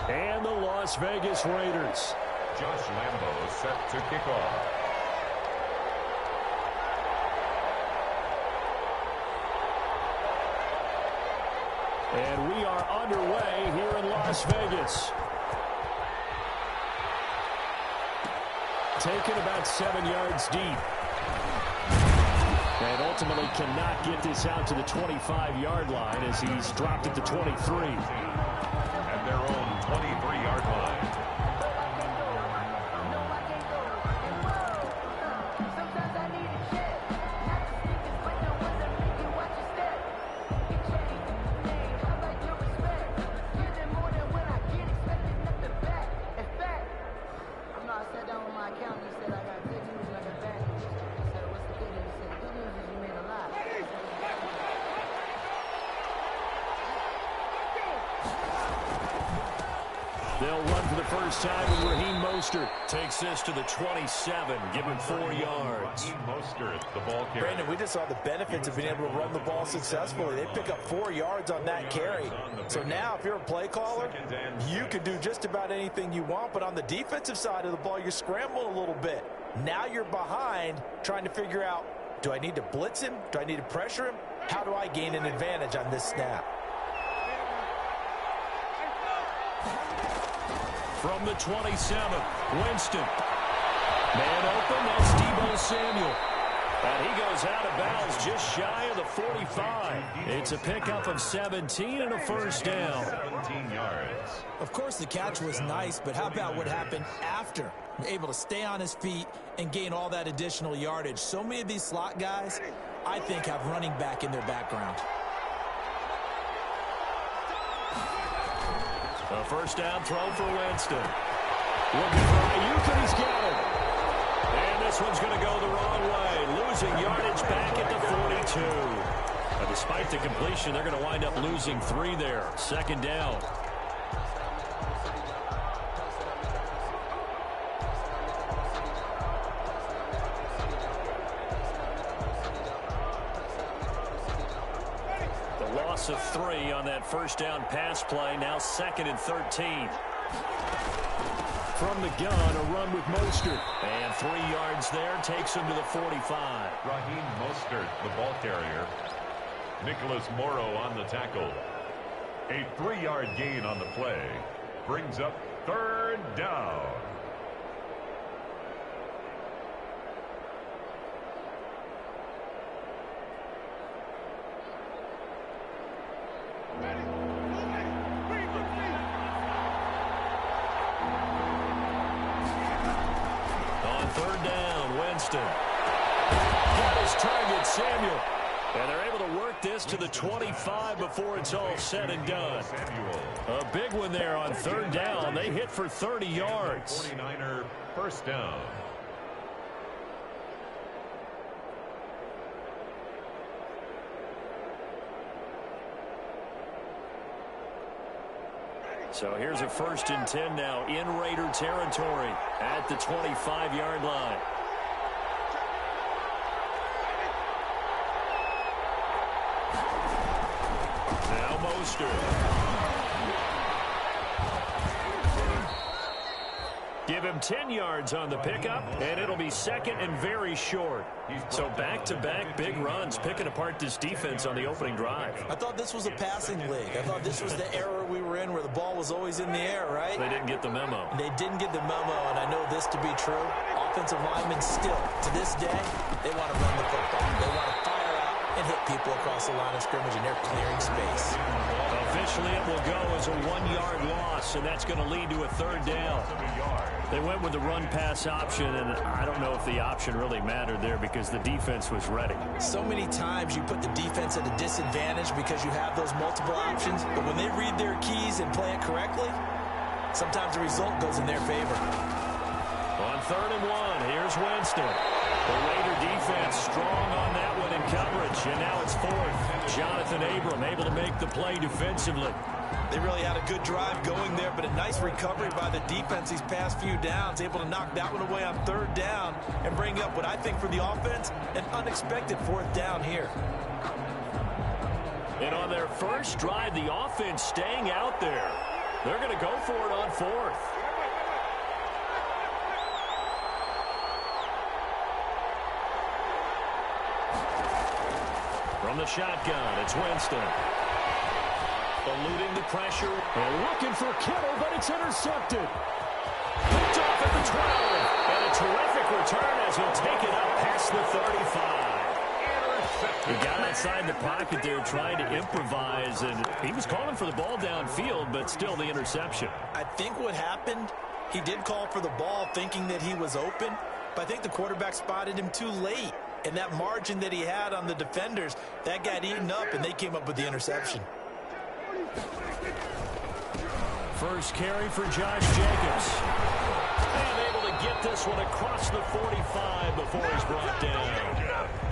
And the Las Vegas Raiders. Josh Lambo set to kick off. And we are underway here in Las Vegas. Taken about 7 yards deep. And ultimately cannot get this out to the 25-yard line as he's dropped at the 23. At their own 23-yard line. They'll run for the first time with Raheem Mostert. Takes this to the 27, give him 4 yards. Raheem Mostert, the ball carrier. Brandon, we just saw the benefits of being able to run the ball successfully. They pick up 4 yards on that carry. So now, if you're a play caller, you can do just about anything you want. But on the defensive side of the ball, you're scrambling a little bit. Now you're behind, trying to figure out, do I need to blitz him? Do I need to pressure him? How do I gain an advantage on this snap? From the 27, Winston. Man open, that's Deebo Samuel. And he goes out of bounds just shy of the 45. It's a pickup of 17 and a first down. 17 yards. Of course, the catch was nice, but how about what happened after? Able to stay on his feet and gain all that additional yardage. So many of these slot guys, I think, have running back in their background. A first down throw for Winston. Looking for Ayuk, and he's got it. And this one's going to go the wrong way. Losing yardage back at the 42. But despite the completion, they're going to wind up losing 3 there. Second down. Loss of 3 on that first down pass play. Now 2nd and 13. From the gun, a run with Mostert. And 3 yards there takes him to the 45. Raheem Mostert, the ball carrier. Nicholas Morrow on the tackle. A 3-yard gain on the play. Brings up 3rd down. Got his target, Samuel. And they're able to work this to the 25 before it's all said and done. A big one there on 3rd down. They hit for 30 yards. 49er first down. So here's a 1st and 10 now in Raider territory at the 25-yard line. Now Mostert. Give him 10 yards on the pickup, and it'll be 2nd and very short. So back-to-back big runs, picking apart this defense on the opening drive. I thought this was a passing league. I thought this was the era we were in where the ball was always in the air, right? They didn't get the memo. They didn't get the memo, and I know this to be true. Offensive linemen still, to this day, they want to run the football. They want to fire out and hit people across the line of scrimmage, and they're clearing space. Officially, it will go as a 1-yard loss, and that's going to lead to a 3rd down. They went with the run-pass option, and I don't know if the option really mattered there because the defense was ready. So many times you put the defense at a disadvantage because you have those multiple options, but when they read their keys and play it correctly, sometimes the result goes in their favor. On 3rd and 1, here's Winston. The Raider defense strong on that one in coverage, and now it's 4th. Jonathan Abram able to make the play defensively. They really had a good drive going there, but a nice recovery by the defense these past few downs, able to knock that one away on 3rd down and bring up what I think for the offense, an unexpected 4th down here. And on their first drive, the offense staying out there. They're going to go for it on fourth. From the shotgun, it's Winston. Eluding the pressure. And looking for Kittle, but it's intercepted. Picked off at the 12. And a terrific return as he'll take it up past the 35. He got outside the pocket there trying to improvise, and he was calling for the ball downfield, but still the interception. I think what happened, he did call for the ball thinking that he was open, but I think the quarterback spotted him too late. And that margin that he had on the defenders, that got eaten up, and they came up with the interception. First carry for Josh Jacobs. And able to get this one across the 45 before he's brought down.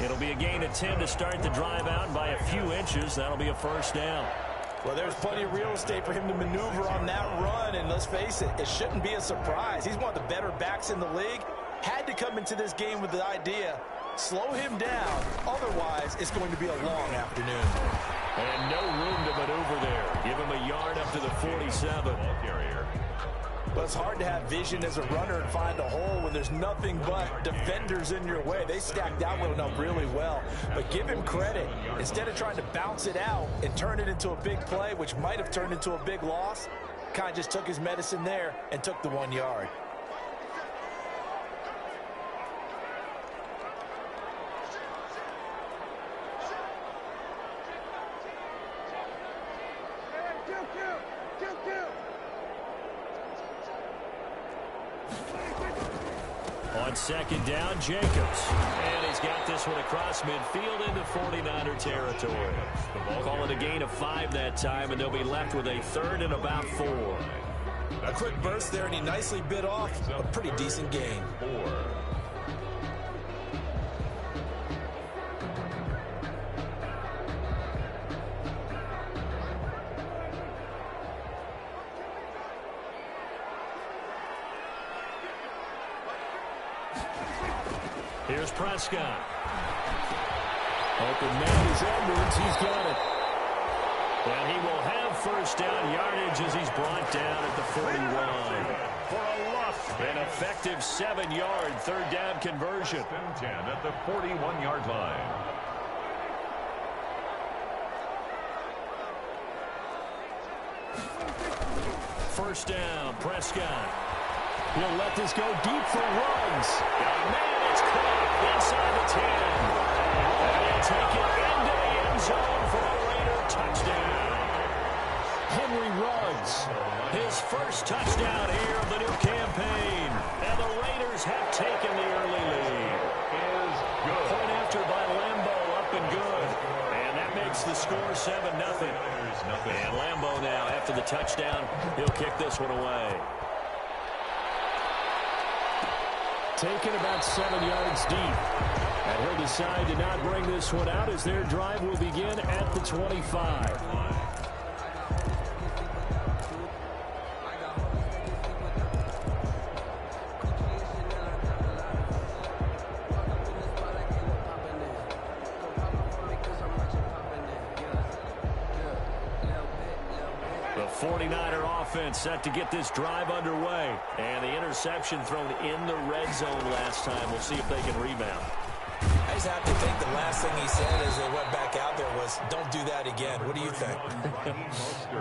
It'll be a gain of 10 to start the drive out by a few inches. That'll be a first down. Well, there's plenty of real estate for him to maneuver on that run, and let's face it, it shouldn't be a surprise. He's one of the better backs in the league. Had to come into this game with the idea, slow him down, otherwise it's going to be a long afternoon. And no room to maneuver there. Give him a yard up to the 47. But it's hard to have vision as a runner and find a hole when there's nothing but defenders in your way. They stacked that one up really well. But give him credit. Instead of trying to bounce it out and turn it into a big play, which might have turned into a big loss, kind of just took his medicine there and took the 1 yard. On second down, Jacobs. And he's got this one across midfield into 49er territory. Call it a gain of 5 that time, and they'll be left with a third and about 4. A quick burst there, and he nicely bit off a pretty decent gain. 4. Here's Prescott. Open man is Edwards. He's got it. And he will have first down yardage as he's brought down at the 41. For a loss. An effective 7-yard third down conversion. 10 at the 41-yard line. First down, Prescott. He'll let this go deep for Ruggs. And man, it's caught inside the 10. And he'll take it into the end zone for a Raider touchdown. Henry Ruggs, his first touchdown here of the new campaign. And the Raiders have taken the early lead. Point after by Lambeau, up and good. And that makes the score 7-0. And Lambeau now, after the touchdown, he'll kick this one away. Taken about 7 yards deep. And he'll decide to not bring this one out as their drive will begin at the 25. The 49er offense set to get this drive underway. And the interception thrown in the red zone last time. We'll see if they can rebound. I just have to think the last thing he said as they went back out there was, don't do that again. What do you think?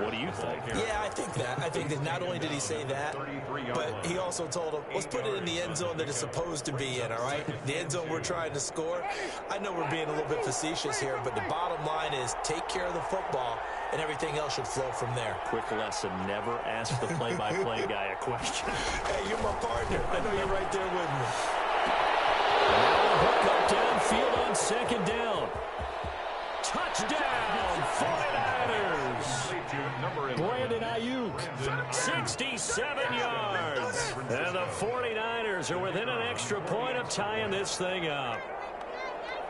What do you think? Yeah, I think that. I think that not only did he say that, but he also told him, let's put it in the end zone that it's supposed to be in, all right? The end zone we're trying to score. I know we're being a little bit facetious here, but the bottom line is take care of the football, and everything else should flow from there. Quick lesson, never ask the play-by-play guy a question. Hey, you're my partner. I know you're right there with me. Hook up downfield on second down. Touchdown, 49ers. Brandon Ayuk, 67 yards. And the 49ers are within an extra point of tying this thing up.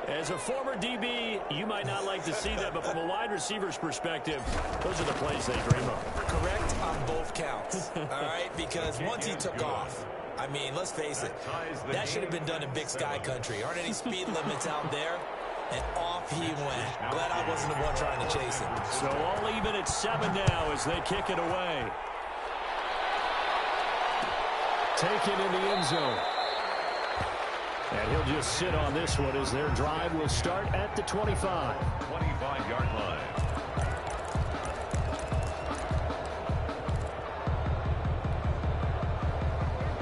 As a former DB, you might not like to see that, but from a wide receiver's perspective, those are the plays they dream of. Correct on both counts, all right? Because once he took off, I mean, let's face it, that should have been done in Big Sky Country. Aren't any speed limits out there? And off he went. Glad I wasn't the one trying to chase him. So all even at 7 now as they kick it away. taken in the end zone. And he'll just sit on this one as their drive will start at the 25. 25-yard line.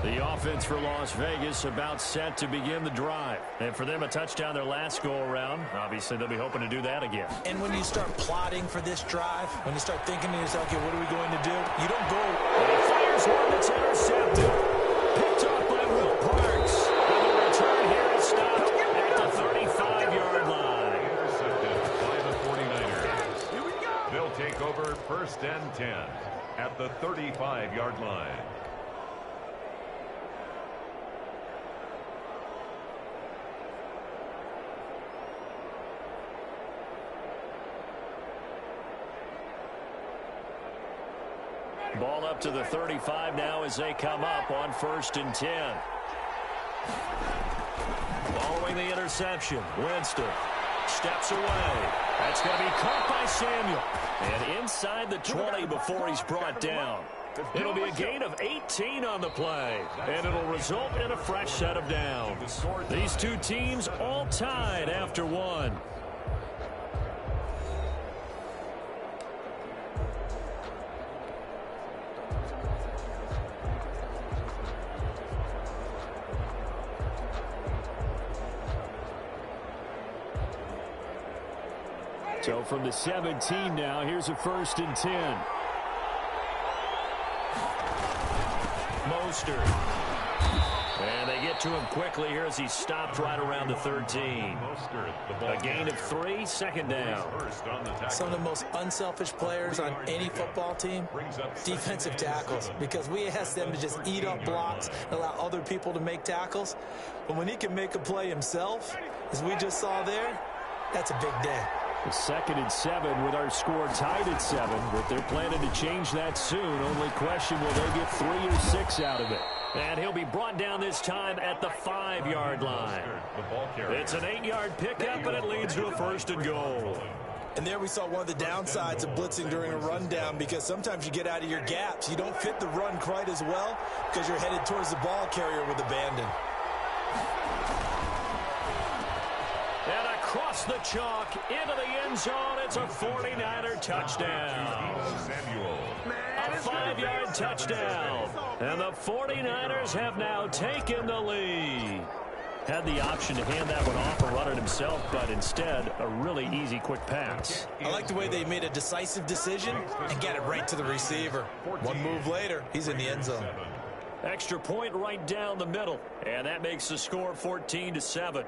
The offense for Las Vegas about set to begin the drive. And for them, a touchdown their last go-around. Obviously, they'll be hoping to do that again. And when you start plotting for this drive, when you start thinking to yourself, okay, what are we going to do? You don't go. And he fires one that's intercepted. Picked off by Will Parks. And the return here is stopped at the 35-yard line. Intercepted by the 49ers. Here we go. They'll take over 1st and 10 at the 35-yard line. Ball up to the 35 now as they come up on 1st and 10. Following the interception, Winston steps away. That's going to be caught by Samuel. And inside the 20 before he's brought down. It'll be a gain of 18 on the play. And it'll result in a fresh set of downs. These two teams all tied after one. So from the 17 now, here's a 1st and 10. Mostert. And they get to him quickly here as he stopped right around the 13. A gain of 3, 2nd down. Some of the most unselfish players on any football team, defensive tackles, because we ask them to just eat up blocks and allow other people to make tackles. But when he can make a play himself, as we just saw there, that's a big day. The 2nd and 7 with our score tied at 7, but they're planning to change that soon. Only question, will they get 3 or 6 out of it? And he'll be brought down this time at the 5-yard line. It's an 8-yard pickup, and it leads to a 1st and goal. And there we saw one of the downsides of blitzing during a rundown, because sometimes you get out of your gaps. You don't fit the run quite as well because you're headed towards the ball carrier with abandon. Across the chalk, into the end zone, it's a 49er touchdown. A 5-yard touchdown. And the 49ers have now taken the lead. Had the option to hand that one off or run it himself, but instead, a really easy, quick pass. I like the way they made a decisive decision and got it right to the receiver. One move later, he's in the end zone. Extra point right down the middle, and that makes the score 14-7.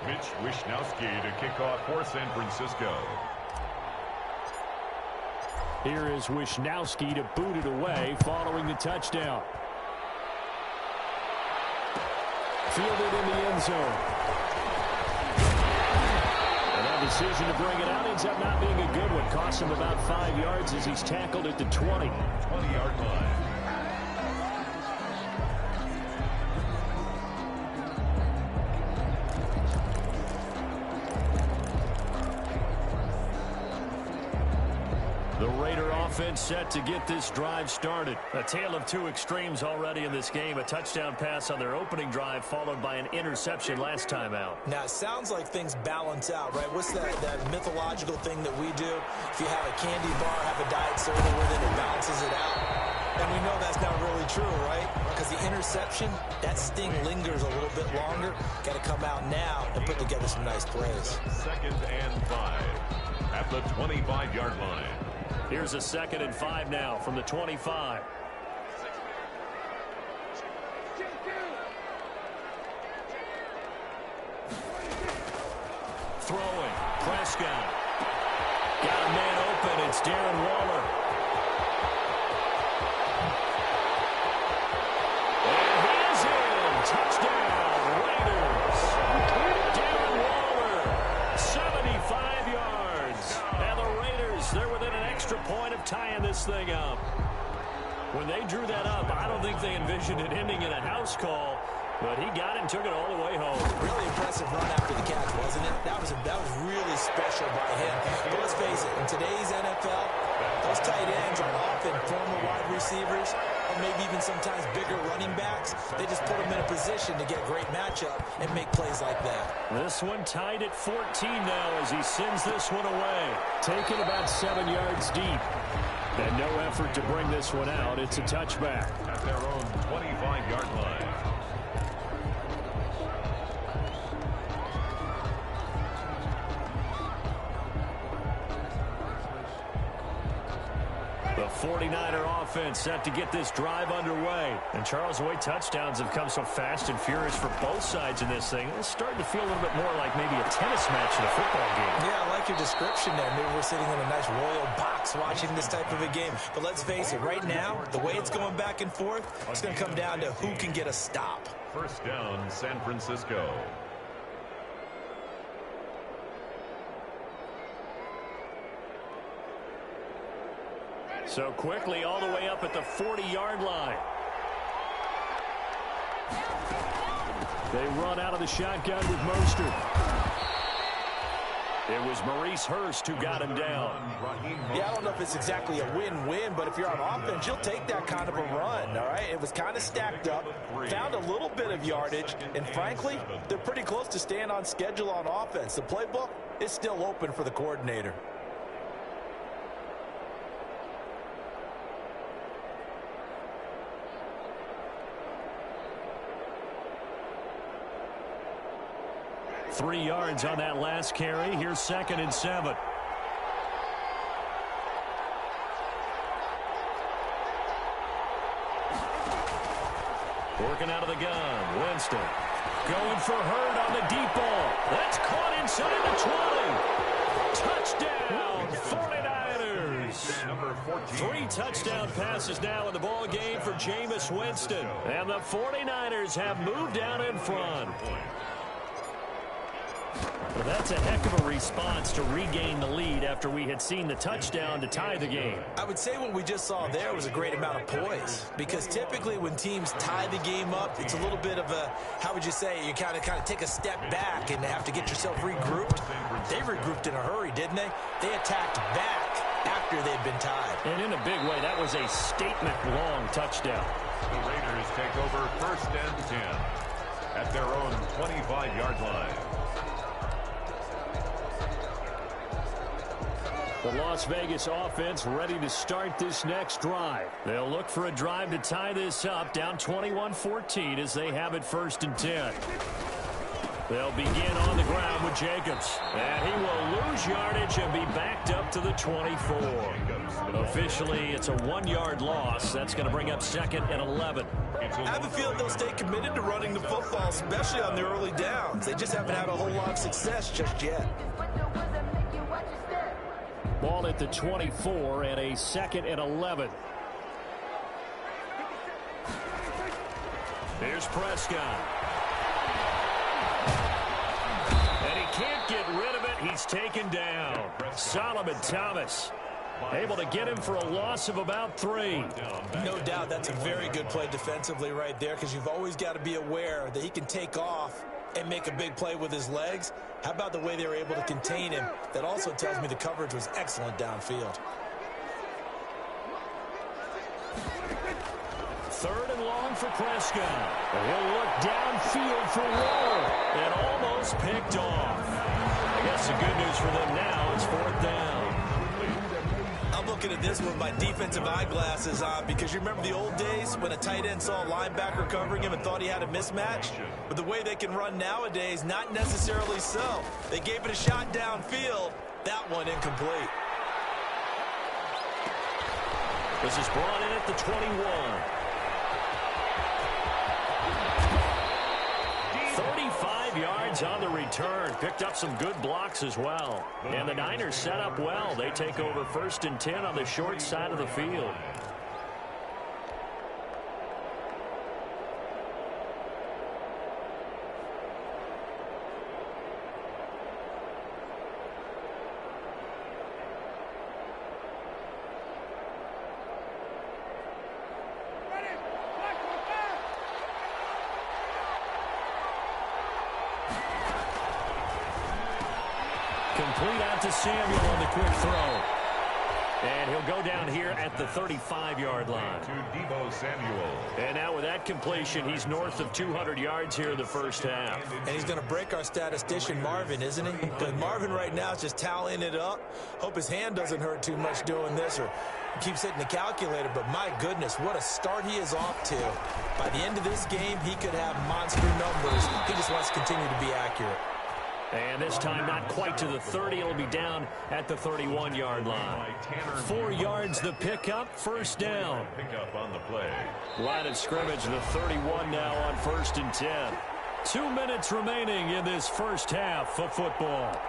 Mitch Wishnowsky to kick off for San Francisco. Here is Wishnowsky to boot it away following the touchdown. Fielded in the end zone. And that decision to bring it out ends up not being a good one. Costs him about 5 yards as he's tackled at the 20. 20-yard line. The Raider offense set to get this drive started. A tale of two extremes already in this game. A touchdown pass on their opening drive followed by an interception last time out. Now, it sounds like things balance out, right? What's that mythological thing that we do? If you have a candy bar, have a diet soda with it, it balances it out. And we know that's not really true, right? Because the interception, that sting lingers a little bit longer. Got to come out now and put together some nice plays. 2nd and 5 at the 25-yard line. Here's a 2nd and 5 now from the 25. Throwing. Prescott. Got a man open. It's Darren Waller. And he's in. Touchdown, Raiders. Darren Waller, 75 yards. And the Raiders, they're within an extra point of tying this thing up. When they drew that up, I don't think they envisioned it ending in a house call, but he got it and took it all the way home. Really impressive run after the catch, wasn't it? That was really special by him. But let's face it, in today's NFL, those tight ends are often often former wide receivers, or maybe even sometimes bigger running backs. They just put them in a position to get a great matchup and make plays like that. This one tied at 14 now as he sends this one away. Taken about 7 yards deep. And no effort to bring this one out. It's a touchback. At their own 25-yard line. The 49er offense set to get this drive underway. And Charles, the way touchdowns have come so fast and furious for both sides in this thing, it's starting to feel a little bit more like maybe a tennis match in a football game. Yeah, I like your description there. Maybe we're sitting in a nice royal box watching this type of a game. But let's face it, right now, the way it's going back and forth, it's going to come down to who can get a stop. First down, San Francisco. So quickly all the way up at the 40-yard line. They run out of the shotgun with Mostert. It was Maurice Hurst who got him down. Yeah, I don't know if it's exactly a win-win, but if you're on offense, you'll take that kind of a run, all right? It was kind of stacked up, found a little bit of yardage, and frankly, they're pretty close to staying on schedule on offense. The playbook is still open for the coordinator. Three yards on that last carry. Here's 2nd and 7. Working out of the gun. Winston going for Hurd on the deep ball. That's caught inside the 20. Touchdown, 49ers. 3 touchdown passes now in the ball game for Jameis Winston. And the 49ers have moved down in front. Well, that's a heck of a response to regain the lead after we had seen the touchdown to tie the game. I would say what we just saw there was a great amount of poise, because typically when teams tie the game up, it's a little bit of a, how would you say, you kind of take a step back and have to get yourself regrouped. They regrouped in a hurry, didn't they? They attacked back after they'd been tied. And in a big way, that was a statement-long touchdown. The Raiders take over 1st and 10 at their own 25-yard line. The Las Vegas offense ready to start this next drive. They'll look for a drive to tie this up, down 21-14 as they have it 1st and 10. They'll begin on the ground with Jacobs. And he will lose yardage and be backed up to the 24. Officially, it's a 1-yard loss. That's going to bring up 2nd and 11. I have a feeling they'll stay committed to running the football, especially on the early downs. They just haven't had a whole lot of success just yet. Ball at the 24 and a 2nd and 11. Here's Prescott. And he can't get rid of it. He's taken down. Solomon Thomas able to get him for a loss of about 3. No doubt that's a very good play defensively right there, because you've always got to be aware that he can take off and make a big play with his legs. How about the way they were able to contain him? That also tells me the coverage was excellent downfield. 3rd and long for Prescott. He'll look downfield for Waller and almost picked off. I guess the good news for them now is 4th down. I'm looking at this with my defensive eyeglasses on, because you remember the old days when a tight end saw a linebacker covering him and thought he had a mismatch? But the way they can run nowadays, not necessarily so. They gave it a shot downfield. That one incomplete. This is brought in at the 21. 35 yards on the return. Picked up some good blocks as well. And the Niners set up well. They take over 1st and 10 on the short side of the field. Complete out to Samuel on the quick throw. And he'll go down here at the 35-yard line. To Deebo Samuel. And now with that completion, he's north of 200 yards here in the first half. And he's going to break our statistician, Marvin, isn't he? Because Marvin right now is just tallying it up. Hope his hand doesn't hurt too much doing this or keeps hitting the calculator. But my goodness, what a start he is off to. By the end of this game, he could have monster numbers. He just wants to continue to be accurate. And this time not quite to the 30. It'll be down at the 31-yard line. 4 yards the pickup, first down. Pickup on the play. Line of scrimmage, the 31 now on 1st and 10. 2 minutes remaining in this first half of football.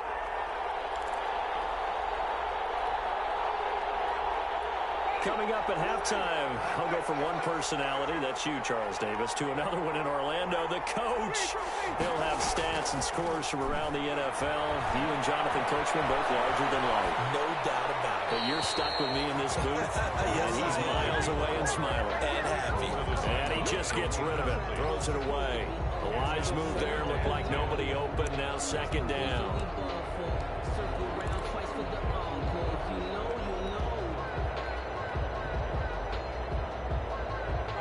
Coming up at halftime, I'll go from one personality, that's you, Charles Davis, to another one in Orlando, the coach. He'll have stats and scores from around the NFL. You and Jonathan Coachman both larger than life. No doubt about it. But you're stuck with me in this booth, and he's miles away and smiling. And happy. And he just gets rid of it, throws it away. The wise move there, looked like nobody open, now second down.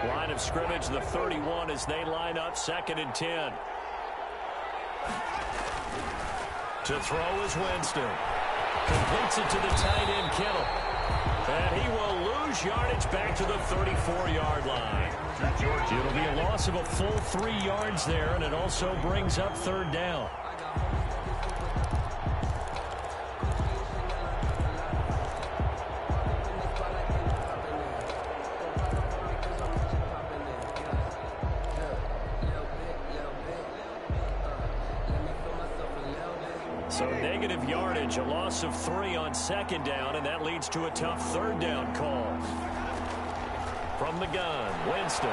Line of scrimmage, the 31 as they line up, 2nd and 10. To throw is Winston. Completes it to the tight end, Kittle. And he will lose yardage back to the 34-yard line. It'll be a loss of a full 3 yards there, and it also brings up 3rd down. So negative yardage, a loss of 3 on 2nd down, and that leads to a tough 3rd down call. From the gun, Winston.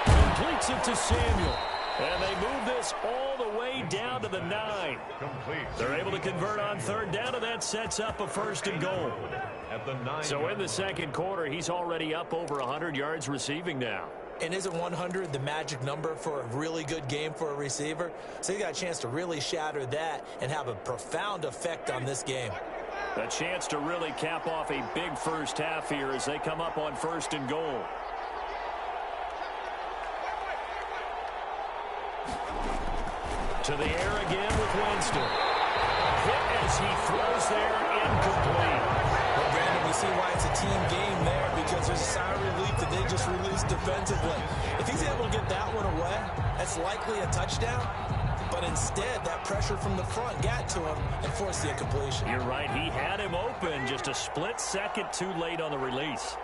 Completes it to Samuel. And they move this all the way down to the 9. Complete. They're able to convert on 3rd down, and that sets up a 1st and goal. At the 9. So in the 2nd quarter, he's already up over 100 yards receiving now. And isn't 100 the magic number for a really good game for a receiver? So you got a chance to really shatter that and have a profound effect on this game. A chance to really cap off a big first half here as they come up on 1st and goal. To the air again with Winston. Hit as he throws there, incomplete. Well, Brandon, we see why it's a team game there because there's a sigh of relief that they just released defensively. If he's able to get that one away, that's likely a touchdown. But instead, that pressure from the front got to him and forced the incompletion. You're right. He had him open, just a split second too late on the release.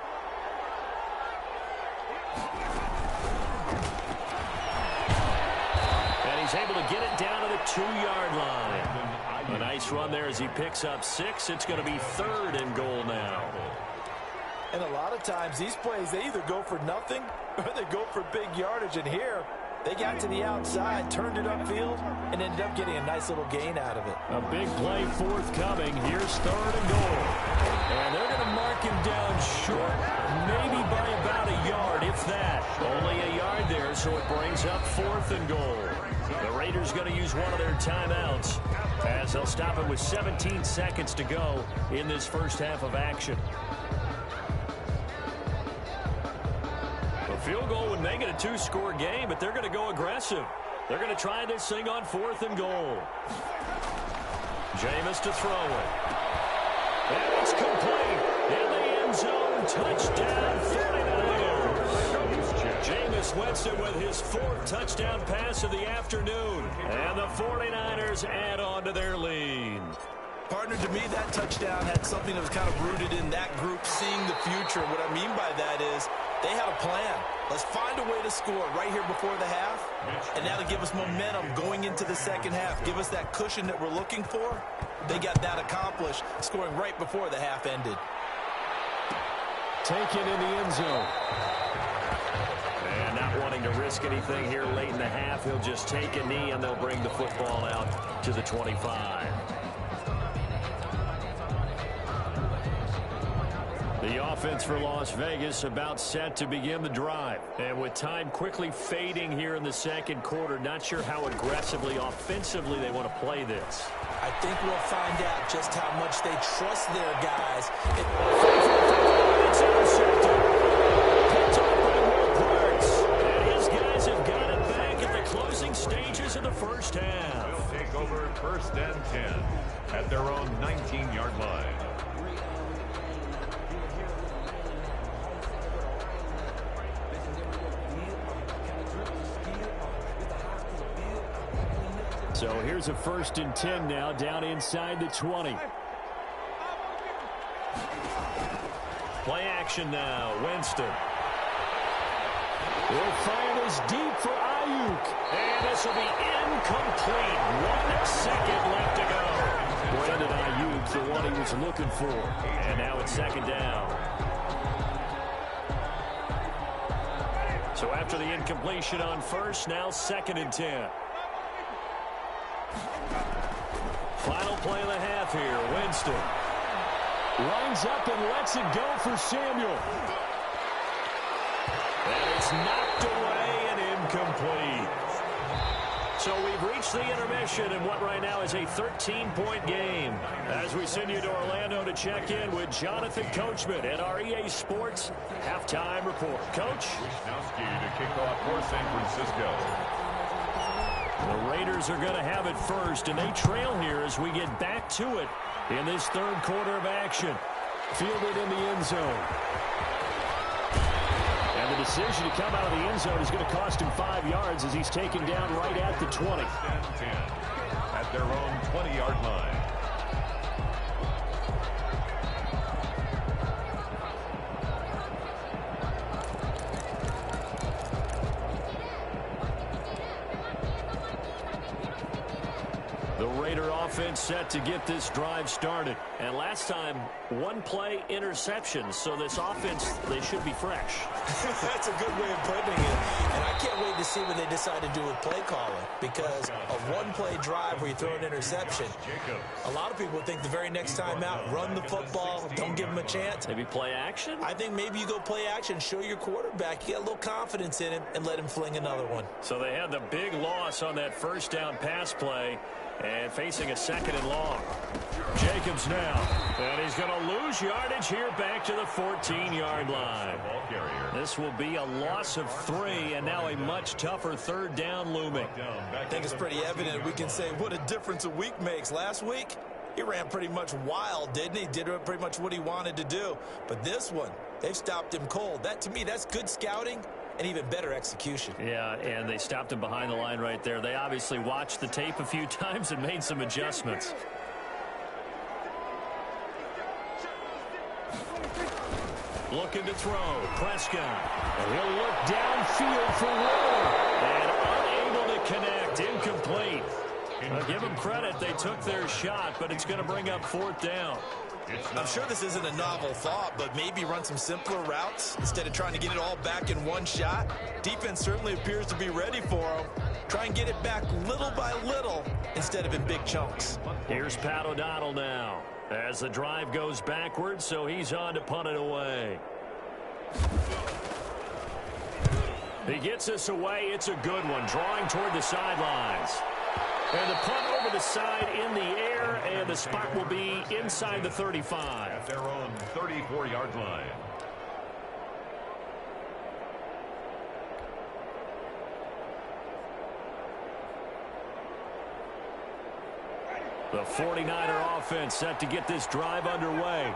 And he's able to get it down to the 2-yard line. A nice run there as he picks up 6. It's going to be 3rd and goal now. And a lot of times these plays, they either go for nothing or they go for big yardage. And here, they got to the outside, turned it upfield, and ended up getting a nice little gain out of it. A big play forthcoming. Here's 3rd and goal. And they're going to mark him down short, maybe by about a yard, if that. Only a yard there, so it brings up 4th and goal. The Raiders going to use one of their timeouts as they'll stop it with 17 seconds to go in this first half of action. A field goal would make it a 2-score game, but they're going to go aggressive. They're going to try this thing on 4th and goal. Jameis to throw it. And it's complete. In the end zone, touchdown 49ers. Jameis Winston with his 4th touchdown pass of the afternoon. And the 49ers add on to their lead. Partner, to me, that touchdown had something that was kind of rooted in that group seeing the future. What I mean by that is they had a plan. Let's find a way to score right here before the half, and that'll give us momentum going into the second half. Give us that cushion that we're looking for. They got that accomplished, scoring right before the half ended. Taken in the end zone. And not wanting to risk anything here late in the half, he'll just take a knee, and they'll bring the football out to the 25. The offense for Las Vegas about set to begin the drive. And with time quickly fading here in the second quarter, not sure how aggressively, offensively they want to play this. I think we'll find out just how much they trust their guys. It's intercepted. Picked up by Will Parks. And his guys have got it back at the closing stages of the first half. They'll take over 1st and 10 at their own 19-yard line. So here's a 1st and 10 now, down inside the 20. Play action now, Winston. Will fire this deep for Ayuk. And this will be incomplete. 1 second left to go. Brandon Ayuk, the one he was looking for. And now it's 2nd down. So after the incompletion on 1st, now 2nd and 10. Final play of the half here. Winston lines up and lets it go for Samuel. And it's knocked away and incomplete. So we've reached the intermission in what right now is a 13-point game. As we send you to Orlando to check in with Jonathan Coachman at our EA Sports Halftime Report. Coach? Wisnowski to kick off for San Francisco. The Raiders are going to have it first, and they trail here as we get back to it in this 3rd quarter of action. Fielded in the end zone. And the decision to come out of the end zone is going to cost him 5 yards as he's taken down right at the 20. 10 at their own 20-yard line. The Raider offense set to get this drive started. And last time, 1-play interception. So this offense, they should be fresh. That's a good way of putting it. And I can't wait to see what they decide to do with play calling. Because a 1-play drive where you throw an interception, a lot of people think the very next time out, run the football, don't give them a chance. Maybe play action? I think maybe you go play action, show your quarterback, you get a little confidence in him, and let him fling another one. So they had the big loss on that 1st down pass play. And facing a 2nd and long. Jacobs now. And he's going to lose yardage here back to the 14-yard line. This will be a loss of 3, and now a much tougher 3rd down looming. I think it's pretty evident. We can say what a difference a week makes. Last week, he ran pretty much wild, didn't he? Did pretty much what he wanted to do. But this one, they've stopped him cold. That, to me, that's good scouting. And even better execution. Yeah, and they stopped him behind the line right there. They obviously watched the tape a few times and made some adjustments. Looking to throw. Prescott. And he'll look downfield for Waller. And unable to connect. Incomplete. I'll give them credit. They took their shot, but it's going to bring up 4th down. I'm sure this isn't a novel thought, but maybe run some simpler routes instead of trying to get it all back in one shot. Defense certainly appears to be ready for him. Try and get it back little by little instead of in big chunks. Here's Pat O'Donnell now as the drive goes backwards, so he's on to punt it away. He gets us away. It's a good one, drawing toward the sidelines. And the punt over the side in the air, and the spot will be inside the 35. At their own 34-yard line. The 49er offense set to get this drive underway.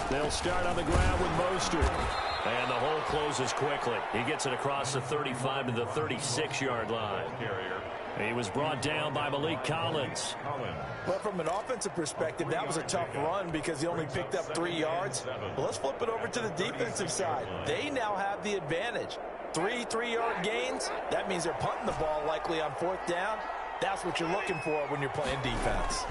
They'll start on the ground with Mostert. And the hole closes quickly. He gets it across the 35 to the 36-yard line. He was brought down by Malik Collins. Well, from an offensive perspective, that was a tough run because he only picked up 3 yards. Well, let's flip it over to the defensive side. They now have the advantage. 3 3-yard gains. That means they're punting the ball likely on 4th down. That's what you're looking for when you're playing defense.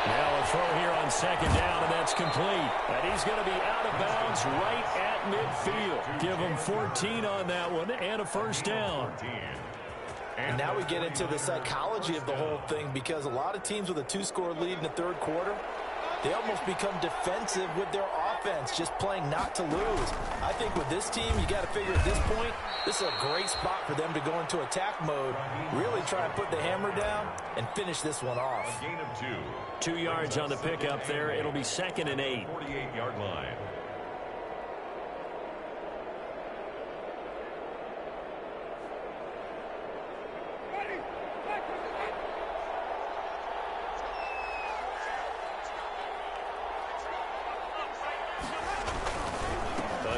Now a throw here on 2nd down, and that's complete. And he's going to be out of bounds right at midfield. Give him 14 on that one and a 1st down. And now we get into the psychology of the whole thing, because a lot of teams with a 2-score lead in the third quarter, they almost become defensive with their offense, just playing not to lose. I think with this team, you got to figure at this point, this is a great spot for them to go into attack mode, really try and put the hammer down and finish this one off. A gain of 2. 2 yards on the pickup there. It'll be 2nd and 8. 48-yard line.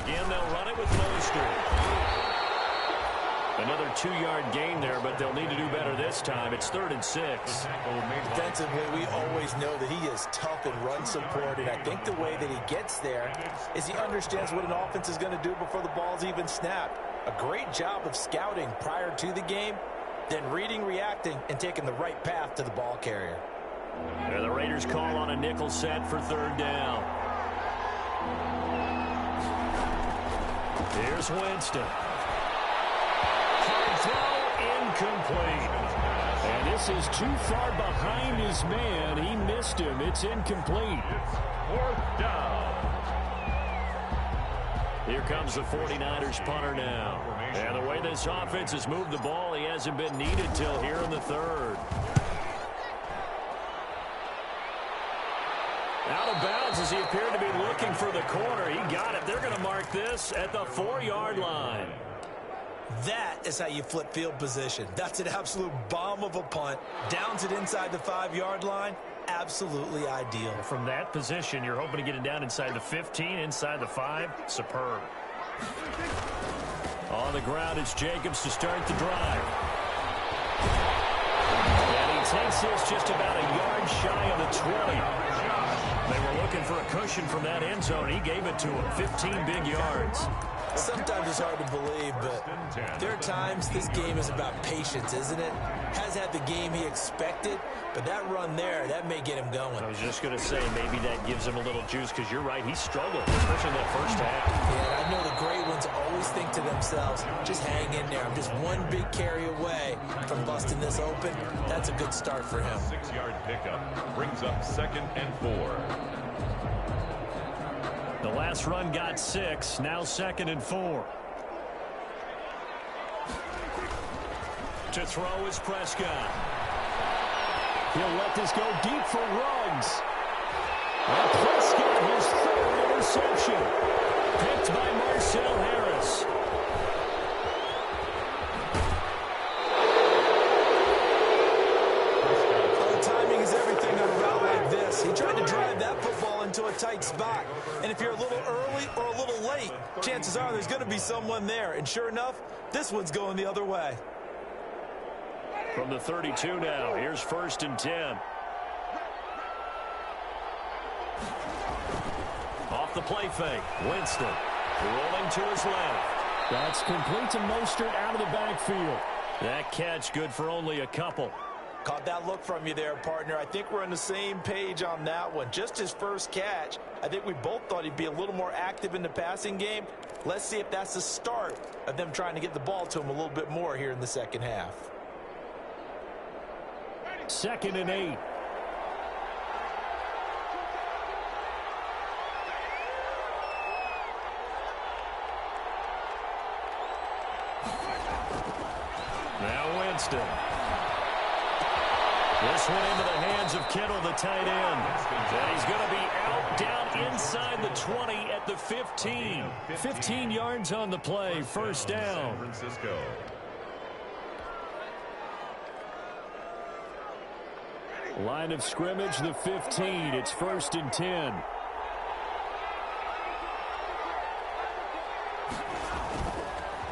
Again, they'll run it with Mostert. Another 2-yard gain there, but they'll need to do better this time. It's 3rd and 6. Defensively, we always know that he is tough in run support, and I think the way that he gets there is he understands what an offense is going to do before the ball's even snapped. A great job of scouting prior to the game, then reading, reacting, and taking the right path to the ball carrier. And the Raiders call on a nickel set for 3rd down. Here's Winston. Hard throw, incomplete. And this is too far behind his man. He missed him. It's incomplete. It's 4th down. Here comes the 49ers punter now. And the way this offense has moved the ball, he hasn't been needed till here in the 3rd. Out of bounds as he appeared to be looking for the corner. He got it. They're going to mark this at the 4-yard line. That is how you flip field position. That's an absolute bomb of a punt. Downs it inside the 5-yard line. Absolutely ideal. From that position, you're hoping to get it down inside the 15, inside the 5. Superb. On the ground, it's Jacobs to start the drive. And he takes this just about a yard shy of the 20. They were looking for a cushion from that end zone. He gave it to him. 15 big yards. Sometimes it's hard to believe, but there are times this game is about patience, isn't it? Has had the game he expected, but that run there, that may get him going. I was just going to say, maybe that gives him a little juice, because you're right, he struggled, especially in that first half. Yeah, and I know the great ones always think to themselves, just hang in there. I'm just one big carry away from busting this open. That's a good start for him. 6-yard pickup brings up 2nd and 4. The last run got 6, now 2nd and 4. To throw is Prescott. He'll let this go deep for Ruggs. And Prescott, his 3rd interception. Picked by Marcel Harris. Timing is everything on a route like this. He tried to drive that football into a tight spot. And if you're a little early or a little late, chances are there's going to be someone there. And sure enough, this one's going the other way. From the 32 now, here's 1st and 10. Off the play fake, Winston rolling to his left. That's complete to Mostert out of the backfield. That catch good for only a couple. Caught that look from you there, partner. I think we're on the same page on that one. Just his first catch, I think we both thought he'd be a little more active in the passing game. Let's see if that's the start of them trying to get the ball to him a little bit more here in the second half. 2nd and 8. Now Winston. This one into the hands of Kittle, the tight end. And he's going to be out down inside the 20 at the 15. 15 yards on the play, 1st down. San Francisco. Line of scrimmage, the 15. It's 1st and 10.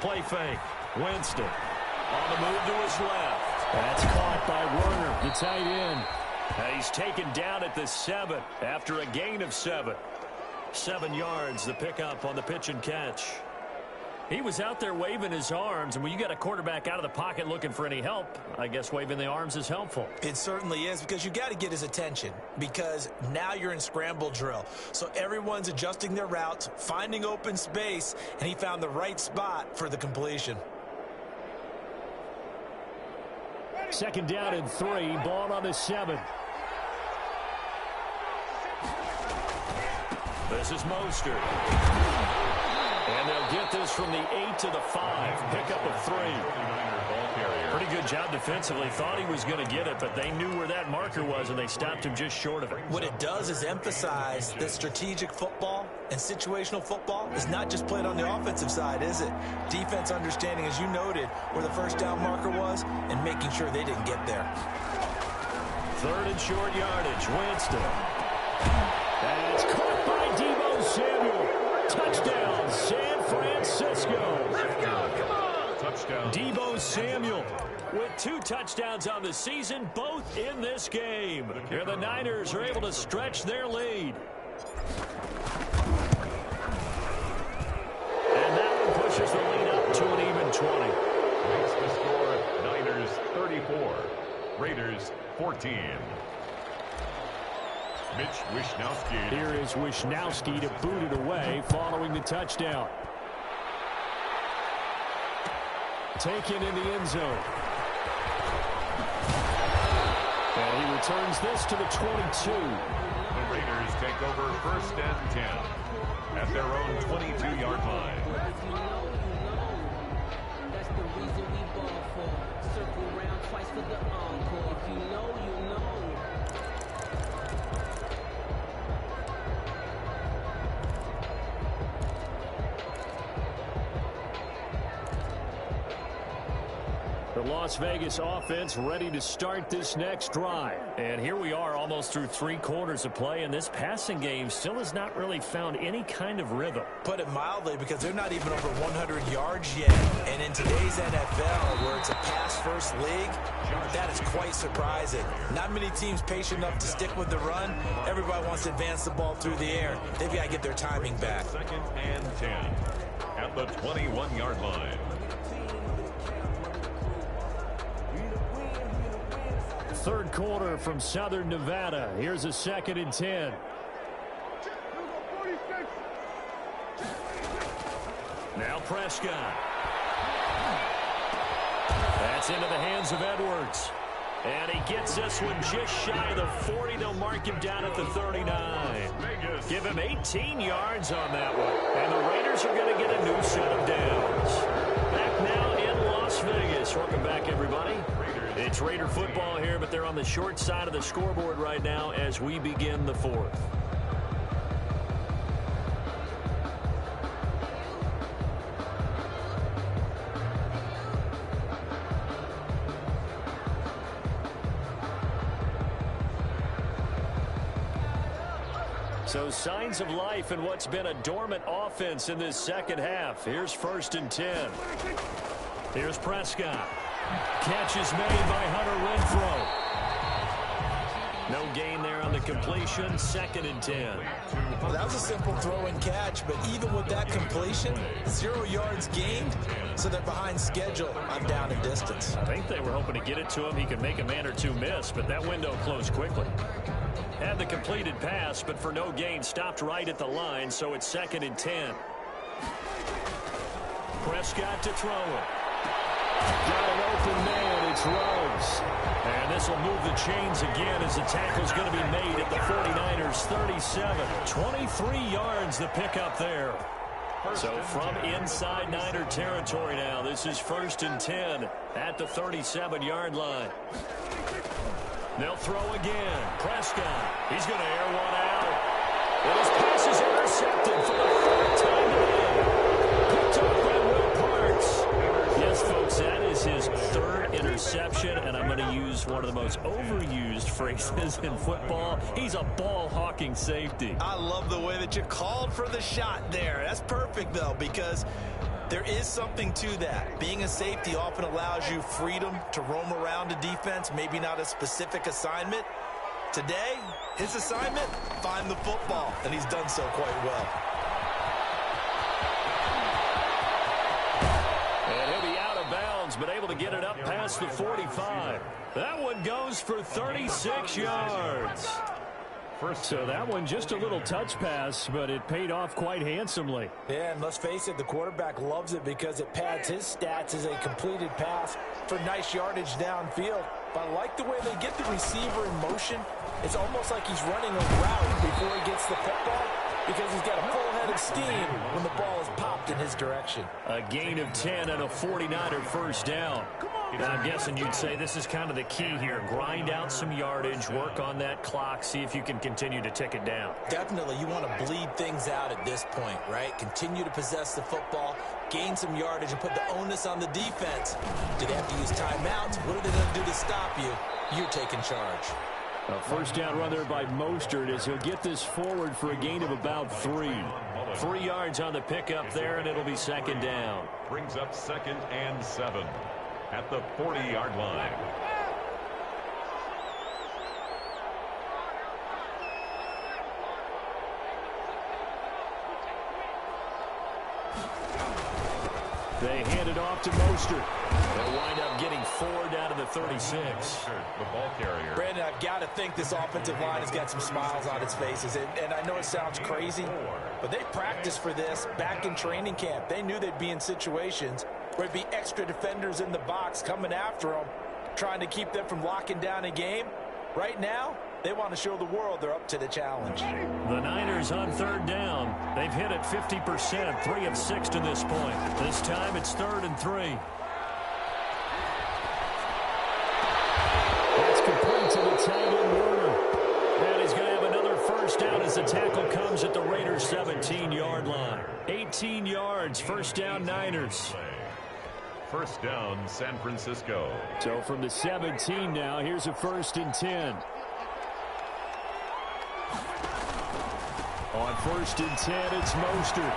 Play fake. Winston on the move to his left. That's caught by Werner, the tight end. And he's taken down at the 7 after a gain of 7. 7 yards, the pickup on the pitch and catch. He was out there waving his arms, and when you got a quarterback out of the pocket looking for any help, I guess waving the arms is helpful. It certainly is, because you got to get his attention, because now you're in scramble drill. So everyone's adjusting their routes, finding open space, and he found the right spot for the completion. Second down and 3. Ball on the 7. This is Mostert. And they'll get this from the 8 to the 5. Pickup of 3. Pretty good job defensively. Thought he was going to get it, but they knew where that marker was, and they stopped him just short of it. What it does is emphasize that strategic football and situational football is not just played on the offensive side, is it? Defense understanding, as you noted, where the first down marker was and making sure they didn't get there. Third and short yardage. Winston. That's caught by Deebo Samuel. Touchdown, San Francisco. Let's go. Come on. Touchdown. Deebo Samuel with 2 touchdowns on the season, both in this game. Here the Niners are able to stretch their lead. And that one pushes the lead up to an even 20. Makes the score Niners 34, Raiders 14. Mitch Wishnowsky. Here is Wishnowsky to boot it away following the touchdown. Taken in the end zone. And he returns this to the 22. The Raiders take over 1st and 10 at their own 22-yard line. That's the reason we ball for. Circle around twice for the encore. If you know, you know. The Las Vegas offense ready to start this next drive. And here we are almost through 3 quarters of play, and this passing game still has not really found any kind of rhythm. Put it mildly, because they're not even over 100 yards yet. And in today's NFL, where it's a pass-first league, that is quite surprising. Not many teams patient enough to stick with the run. Everybody wants to advance the ball through the air. They've got to get their timing back. 2nd and 10 at the 21-yard line. Third quarter from Southern Nevada. Here's a 2nd and 10. Now Prescott. That's into the hands of Edwards. And he gets this one just shy of the 40. They'll mark him down at the 39. Give him 18 yards on that one. And the Raiders are going to get a new set of downs. Back now in Las Vegas. Welcome back, everybody. It's Raider football here, but they're on the short side of the scoreboard right now as we begin the 4th. So signs of life in what's been a dormant offense in this second half. Here's 1st and 10. Here's Prescott. Catch is made by Hunter Renfrow. No gain there on the completion. 2nd and 10. Well, that was a simple throw and catch, but even with that completion, 0 yards gained, so they're behind schedule on down and distance. I think they were hoping to get it to him. He could make a man or 2 miss, but that window closed quickly. Had the completed pass, but for no gain, stopped right at the line, so it's 2nd and 10. Prescott to throw it. Got an open man. It's Rhodes. And this will move the chains again as the tackle's going to be made at the 49ers 37. 23 yards the pickup there. So from inside Niner territory now, this is 1st and 10 at the 37-yard line. They'll throw again. Prescott. He's going to air one out. And his pass is intercepted for the 3rd time today. Picked up by Will Parks. Yes, folks, that is his 3rd interception, and I'm going to use one of the most overused phrases in football. He's a ball-hawking safety. I love the way that you called for the shot there. That's perfect, though, because there is something to that. Being a safety often allows you freedom to roam around a defense, maybe not a specific assignment. Today, his assignment, find the football, and he's done so quite well. And he'll be out of bounds, but able to get it up past the 45. That one goes for 36 yards. So that one just a little touch pass, but it paid off quite handsomely. Yeah, and let's face it, the quarterback loves it because it pads his stats as a completed pass for nice yardage downfield. but I like the way they get the receiver in motion. It's almost like he's running a route before he gets the football because he's got a full head of steam when the ball is popped in his direction. A gain of 10 and a 49er first down. And I'm guessing you'd say this is kind of the key here. Grind out some yardage, work on that clock, see if you can continue to tick it down. Definitely, you want to bleed things out at this point, right? Continue to possess the football, gain some yardage, and put the onus on the defense. Do they have to use timeouts? What are they going to do to stop you? You're taking charge. A first down run there by Mostert as he'll get this forward for a gain of about 3. 3 yards on the pickup there, and it'll be second down. Brings up 2nd and 7 at the 40-yard line. They hand it off to Mostert. They'll wind up getting 4 down to the 36. The ball carrier. Brandon, I've got to think this offensive line has got some smiles on its faces. And I know it sounds crazy, but they practiced for this back in training camp. They knew they'd be in situations where it'd be extra defenders in the box coming after them, trying to keep them from locking down a game. Right now, they want to show the world they're up to the challenge. The Niners on third down. They've hit it 50%, 3 of 6 to this point. This time it's 3rd and 3. That's complete to the tight end Werner. And he's going to have another first down as the tackle comes at the Raiders' 17-yard line. 18 yards, first down Niners. First down, San Francisco. So from the 17 now, here's a 1st and 10. On 1st and 10, it's Mostert.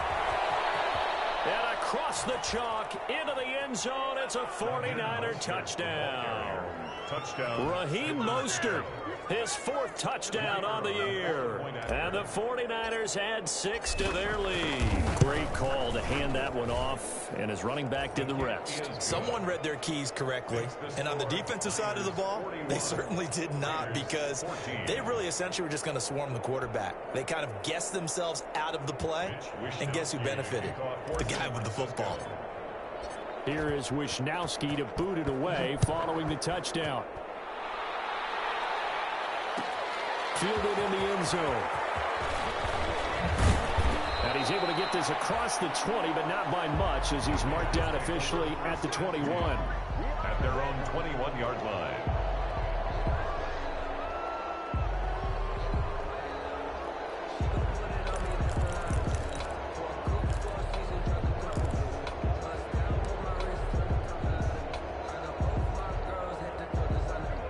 And across the chalk, into the end zone, it's a 49er touchdown. Touchdown. Raheem Mostert, his 4th touchdown on the year. And the 49ers add 6 to their lead. Great call to hand that one off, and his running back did the rest. Someone read their keys correctly, and on the defensive side of the ball, they certainly did not, because they really essentially were just going to swarm the quarterback. They kind of guessed themselves out of the play, and guess who benefited? The guy with the football. Here is Wisnowski to boot it away following the touchdown. Fielded in the end zone. And he's able to get this across the 20, but not by much, as he's marked down officially at the 21. At their own 21-yard line.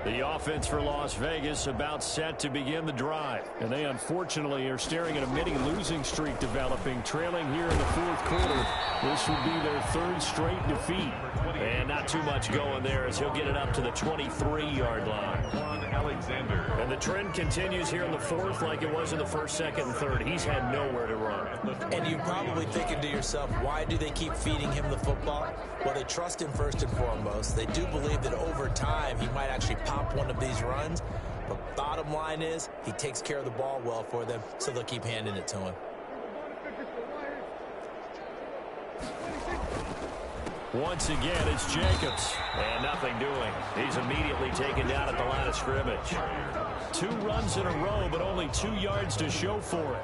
The offense for Las Vegas about set to begin the drive. And they unfortunately are staring at a mini losing streak developing, trailing here in the 4th quarter. This would be their 3rd straight defeat. And not too much going there as he'll get it up to the 23-yard line. Alexander. And the trend continues here in the 4th like it was in the 1st, 2nd, and 3rd. He's had nowhere to run. And you're probably thinking to yourself, why do they keep feeding him the football? Well, they trust him first and foremost. They do believe that over time he might actually pop one of these runs. But bottom line is, he takes care of the ball well for them, so they'll keep handing it to him. Once again, it's Jacobs. And nothing doing. He's immediately taken down at the line of scrimmage. 2 runs in a row, but only 2 yards to show for it.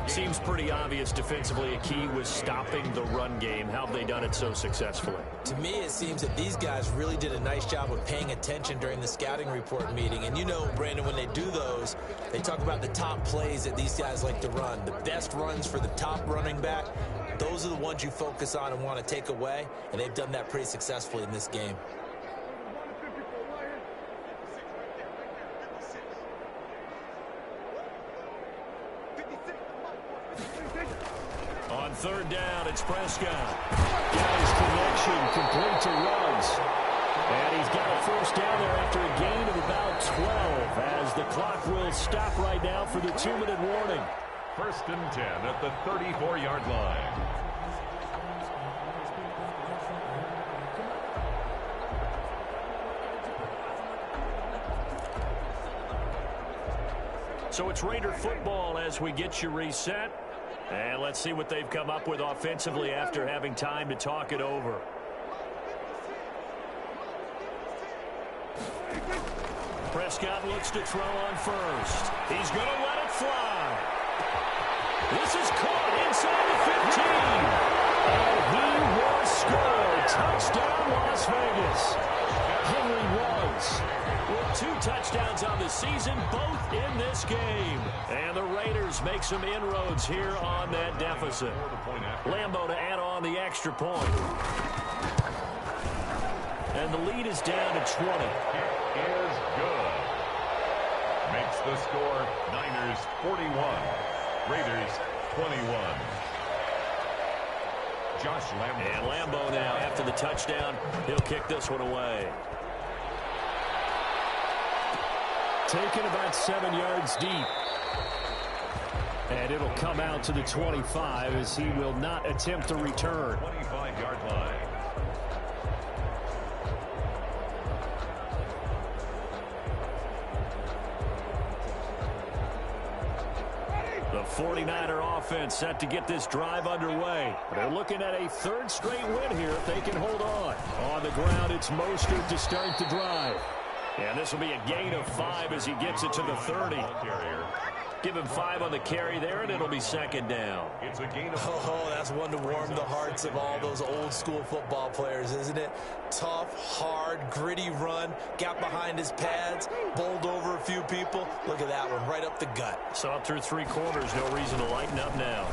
Seems pretty obvious defensively a key was stopping the run game. How have they done it so successfully? To me, it seems that these guys really did a nice job of paying attention during the scouting report meeting. And you know, Brandon, when they do those, they talk about the top plays that these guys like to run. The best runs for the top running back. Those are the ones you focus on and want to take away, and they've done that pretty successfully in this game. On 3rd down, it's Prescott. Got his connection, complete to Ruggs. And he's got a first down there after a gain of about 12, as the clock will stop right now for the 2-minute warning. 1st and 10 at the 34-yard line. So it's Raider football as we get you reset. And let's see what they've come up with offensively after having time to talk it over. Prescott looks to throw on first. He's going to let it fly. This is caught inside the 15. And he was scored. Touchdown, Las Vegas. Henry Ruggs with 2 touchdowns on the season, both in this game. And the Raiders make some inroads here on that deficit. Lambeau to add on the extra point. And the lead is down to 20. It is good. Makes the score Niners 41, Raiders 21. Josh Lambeau. And Lambeau now, after the touchdown, he'll kick this one away. Taken about 7 yards deep. And it'll come out to the 25 as he will not attempt to return. 25-yard line. The 49er offense set to get this drive underway. They're looking at a 3rd straight win here if they can hold on. On the ground, it's Mostert to start the drive. And this will be a gain of 5 as he gets it to the 30. Give him 5 on the carry there, and it'll be 2nd down. It's a gain of Oh, that's one to warm the hearts of all those old-school football players, isn't it? Tough, hard, gritty run, got behind his pads, bowled over a few people. Look at that one, right up the gut. Saw through 3 quarters, no reason to lighten up now.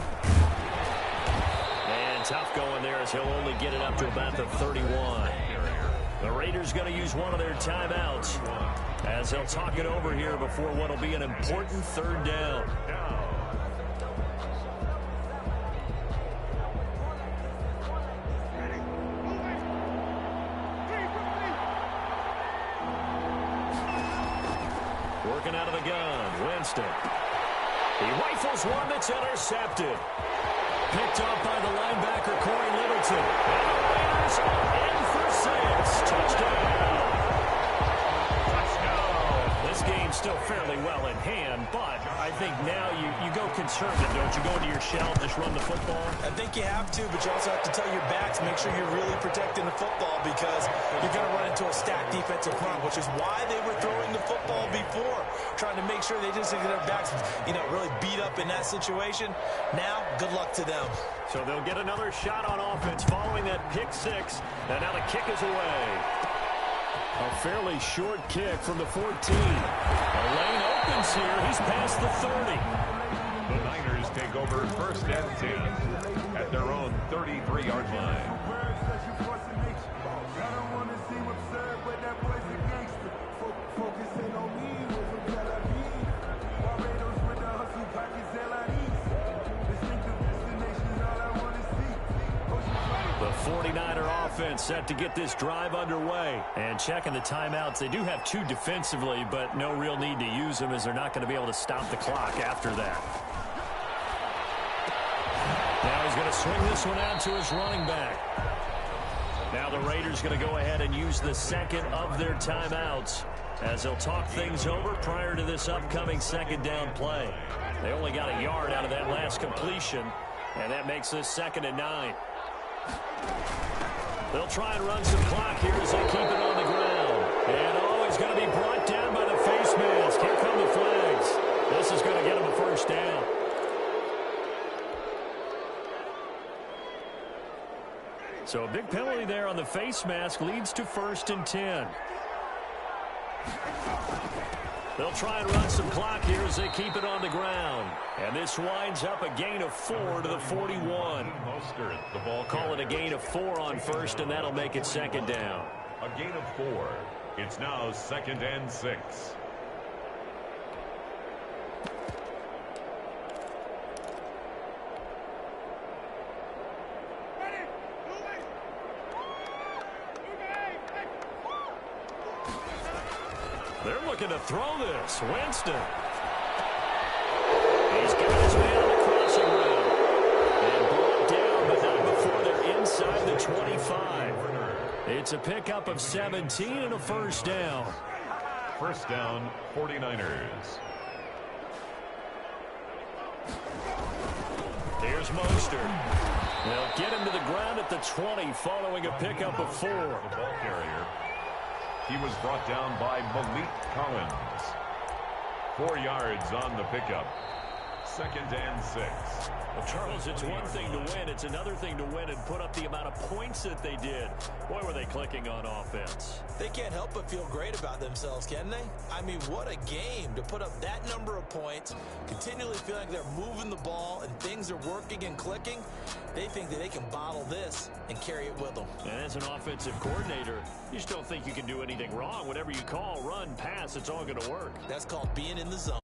And tough going there as he'll only get it up to about the 31. The Raiders going to use one of their timeouts as they'll talk it over here before what will be an important 3rd down. Working out of the gun, Winston. He rifles one that's intercepted. Picked up by the linebacker, Corey Littleton. And the Raiders in for 6. Touchdown. This game's still fairly well in hand, but I think now you go conservative, don't you? Go into your shell, just run the football. I think you have to, but you also have to tell your backs, make sure you're really protecting the football because you're going to run into a stacked defensive front, which is why they were throwing the football before, trying to make sure they just get their backs, really beat up in that situation. Now, good luck to them. So they'll get another shot on offense following that pick 6, and now the kick is away. A fairly short kick from the 14. A lane opens here. He's past the 30. The Niners take over 1st and 10 at their own 33-yard line. The 49er offense set to get this drive underway. And checking the timeouts, they do have 2 defensively, but no real need to use them as they're not going to be able to stop the clock after that. Now he's going to swing this one out to his running back. Now the Raiders going to go ahead and use the 2nd of their timeouts as they'll talk things over prior to this upcoming 2nd down play. They only got a yard out of that last completion, and that makes this 2nd and 9. They'll try and run some clock here as they keep it on the ground. And he's going to be brought down by the face mask. Here come the flags. This is going to get him a 1st down. So a big penalty there on the face mask leads to 1st and 10. They'll try and run some clock here as they keep it on the ground. And this winds up a gain of 4 to the 41. Mostert, the ball. Call it a gain of 4 on 1st, and that'll make it 2nd down. A gain of 4. It's now 2nd and 6. They're looking to throw this. Winston. He's got his man on the crossing route. And brought down, but not before they're inside the 25. It's a pickup of 17 and a 1st down. 1st down, 49ers. Here's Mostert. They'll get him to the ground at the 20 following a pickup of 4. The ball carrier. He was brought down by Malik Collins. 4 yards on the pickup. 2nd and 6. Well, Charles, it's one thing to win. It's another thing to win and put up the amount of points that they did. Boy, were they clicking on offense. They can't help but feel great about themselves, can they? I mean, what a game to put up that number of points, continually feeling like they're moving the ball and things are working and clicking. They think that they can bottle this and carry it with them. And as an offensive coordinator, you just don't think you can do anything wrong. Whatever you call, run, pass, it's all going to work. That's called being in the zone.